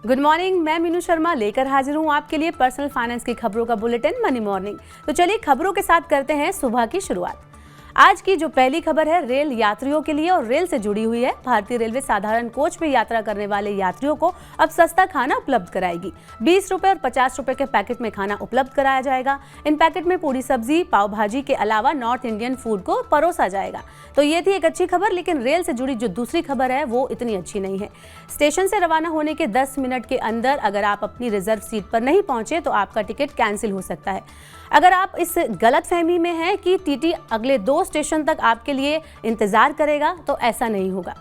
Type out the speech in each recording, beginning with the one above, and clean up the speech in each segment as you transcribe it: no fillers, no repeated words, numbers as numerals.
Good morning, मैं मीनू शर्मा लेकर हाजिर हूँ आपके लिए पर्सनल फाइनेंस की खबरों का बुलेटिन मनी मॉर्निंग। तो चलिए खबरों के साथ करते हैं सुबह की शुरुआत। आज की जो पहली खबर है रेल यात्रियों के लिए और रेल से जुड़ी हुई है। भारतीय रेलवे साधारण कोच में यात्रा करने वाले यात्रियों को अब सस्ता खाना उपलब्ध कराएगी। 20 रुपए और 50 रुपए के पैकेट में खाना उपलब्ध कराया जाएगा। इन पैकेट में पूरी सब्जी, पाव भाजी के अलावा नॉर्थ इंडियन फूड को परोसा जाएगा। तो ये थी एक अच्छी खबर, लेकिन रेल से जुड़ी जो दूसरी खबर है वो इतनी अच्छी नहीं है। स्टेशन से रवाना होने के 10 मिनट के अंदर अगर आप अपनी रिजर्व सीट पर नहीं पहुंचे तो आपका टिकट कैंसिल हो सकता है। अगर आप इस गलतफहमी में हैं कि टीटी अगले 2 स्टेशन तक आपके लिए इंतजार करेगा, तो ऐसा नहीं होगा।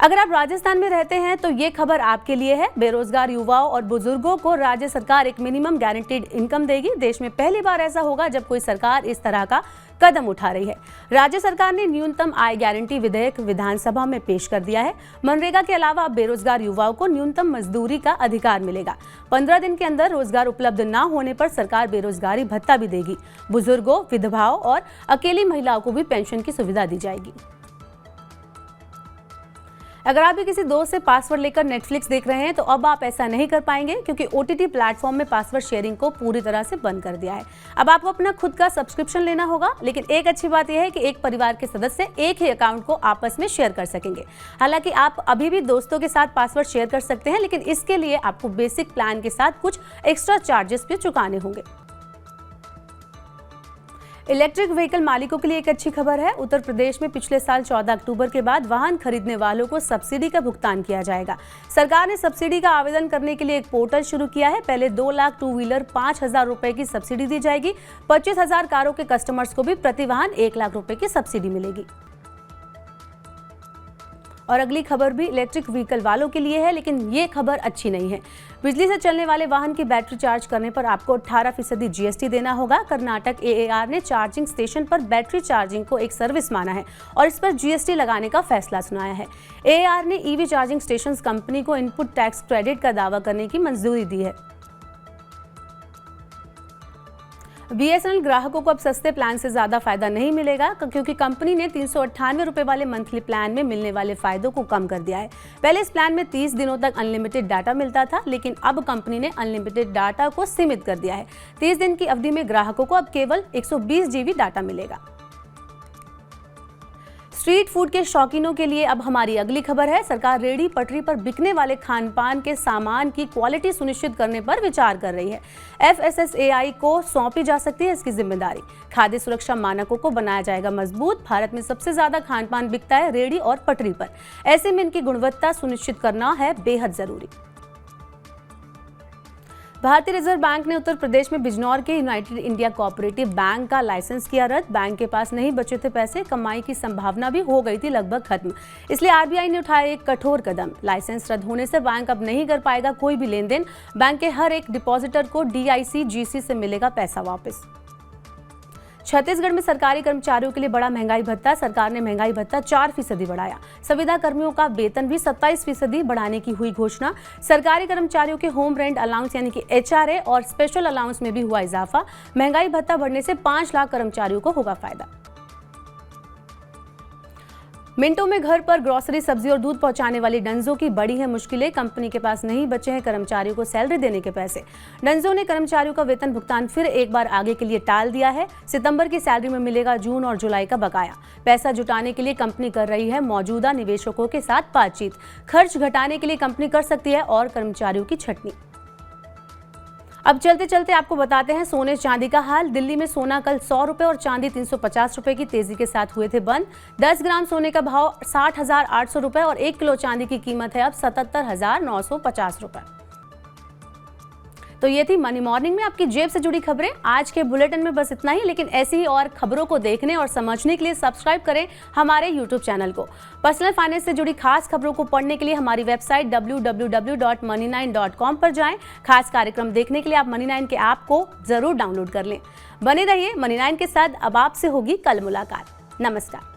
अगर आप राजस्थान में रहते हैं तो ये खबर आपके लिए है। बेरोजगार युवाओं और बुजुर्गों को राज्य सरकार एक मिनिमम गारंटीड इनकम देगी। देश में पहली बार ऐसा होगा जब कोई सरकार इस तरह का कदम उठा रही है। राज्य सरकार ने न्यूनतम आय गारंटी विधेयक विधानसभा में पेश कर दिया है। मनरेगा के अलावा अब बेरोजगार युवाओं को न्यूनतम मजदूरी का अधिकार मिलेगा। 15 दिन के अंदर रोजगार उपलब्ध न होने पर सरकार बेरोजगारी भत्ता भी देगी। बुजुर्गों, विधवाओं और अकेली महिलाओं को भी पेंशन की सुविधा दी जाएगी। अगर आप भी किसी दोस्त से पासवर्ड लेकर नेटफ्लिक्स देख रहे हैं तो अब आप ऐसा नहीं कर पाएंगे, क्योंकि ओटीटी प्लेटफॉर्म में पासवर्ड शेयरिंग को पूरी तरह से बंद कर दिया है। अब आपको अपना खुद का सब्सक्रिप्शन लेना होगा, लेकिन एक अच्छी बात यह है कि एक परिवार के सदस्य एक ही अकाउंट को आपस में शेयर कर सकेंगे। हालांकि आप अभी भी दोस्तों के साथ पासवर्ड शेयर कर सकते हैं, लेकिन इसके लिए आपको बेसिक प्लान के साथ कुछ एक्स्ट्रा चार्जेस भी चुकाने होंगे। इलेक्ट्रिक व्हीकल मालिकों के लिए एक अच्छी खबर है। उत्तर प्रदेश में पिछले साल 14 अक्टूबर के बाद वाहन खरीदने वालों को सब्सिडी का भुगतान किया जाएगा। सरकार ने सब्सिडी का आवेदन करने के लिए एक पोर्टल शुरू किया है। पहले 2 लाख टू व्हीलर 5,000 रुपए की सब्सिडी दी जाएगी। 25,000 कारों के कस्टमर्स को भी प्रति वाहन 1 लाख रुपए की सब्सिडी मिलेगी। और अगली खबर भी इलेक्ट्रिक व्हीकल वालों के लिए है, लेकिन ये खबर अच्छी नहीं है। बिजली से चलने वाले वाहन की बैटरी चार्ज करने पर आपको 18% जीएसटी देना होगा। कर्नाटक एएआर ने चार्जिंग स्टेशन पर बैटरी चार्जिंग को एक सर्विस माना है और इस पर जीएसटी लगाने का फैसला सुनाया है। एएआर ने ईवी चार्जिंग स्टेशन कंपनी को इनपुट टैक्स क्रेडिट का दावा करने की मंजूरी दी है। बीएसएनएल ग्राहकों को अब सस्ते प्लान से ज्यादा फायदा नहीं मिलेगा, क्योंकि कंपनी ने 398 रुपए वाले मंथली प्लान में मिलने वाले फायदों को कम कर दिया है। पहले इस प्लान में 30 दिनों तक अनलिमिटेड डाटा मिलता था, लेकिन अब कंपनी ने अनलिमिटेड डाटा को सीमित कर दिया है। 30 दिन की अवधि में ग्राहकों को अब केवल 120 जीबी डाटा मिलेगा। स्ट्रीट फूड के शौकीनों के लिए अब हमारी अगली खबर है। सरकार रेहड़ी पटरी पर बिकने वाले खान पान के सामान की क्वालिटी सुनिश्चित करने पर विचार कर रही है। एफएसएसएआई को सौंपी जा सकती है इसकी जिम्मेदारी। खाद्य सुरक्षा मानकों को बनाया जाएगा मजबूत। भारत में सबसे ज्यादा खान पान बिकता है रेहड़ी और पटरी पर। ऐसे में इनकी गुणवत्ता सुनिश्चित करना है बेहद जरूरी। भारतीय रिजर्व बैंक ने उत्तर प्रदेश में बिजनौर के यूनाइटेड इंडिया कोऑपरेटिव बैंक का लाइसेंस किया रद्द। बैंक के पास नहीं बचे थे पैसे, कमाई की संभावना भी हो गई थी लगभग खत्म। इसलिए आरबीआई ने उठाया एक कठोर कदम। लाइसेंस रद्द होने से बैंक अब नहीं कर पाएगा कोई भी लेन देन। बैंक के हर एक डिपॉजिटर को डीआईसी-जीसी से मिलेगा पैसा वापस। छत्तीसगढ़ में सरकारी कर्मचारियों के लिए बड़ा महंगाई भत्ता। सरकार ने महंगाई भत्ता 4% बढ़ाया। संविदा कर्मियों का वेतन भी 27% बढ़ाने की हुई घोषणा। सरकारी कर्मचारियों के होम रेंट अलाउंस यानी कि एचआरए और स्पेशल अलाउंस में भी हुआ इजाफा। महंगाई भत्ता बढ़ने से 5 लाख कर्मचारियों को होगा फायदा। मिनटों में घर पर ग्रोसरी, सब्जी और दूध पहुंचाने वाली डंजो की बड़ी है मुश्किलें। कंपनी के पास नहीं बचे हैं कर्मचारियों को सैलरी देने के पैसे। डंजो ने कर्मचारियों का वेतन भुगतान फिर एक बार आगे के लिए टाल दिया है। सितंबर की सैलरी में मिलेगा जून और जुलाई का बकाया। पैसा जुटाने के लिए कंपनी कर रही है मौजूदा निवेशकों के साथ बातचीत। खर्च घटाने के लिए कंपनी कर सकती है और कर्मचारियों की छटनी। अब चलते चलते आपको बताते हैं सोने चांदी का हाल। दिल्ली में सोना कल 100 रुपए और चांदी 350 रुपए की तेजी के साथ हुए थे बंद। 10 ग्राम सोने का भाव 60,800 रुपए और 1 किलो चांदी की कीमत है अब 77,950 रुपए। तो ये थी मनी मॉर्निंग में आपकी जेब से जुड़ी खबरें। आज के बुलेटिन में बस इतना ही, लेकिन ऐसी ही और खबरों को देखने और समझने के लिए सब्सक्राइब करें हमारे यूट्यूब चैनल को। पर्सनल फाइनेंस से जुड़ी खास खबरों को पढ़ने के लिए हमारी वेबसाइट www.money9.com पर जाएं। खास कार्यक्रम देखने के लिए आप मनी9 के ऐप को जरूर डाउनलोड कर लें। बने रहिए मनी9 के साथ। अब आपसे होगी कल मुलाकात। नमस्कार।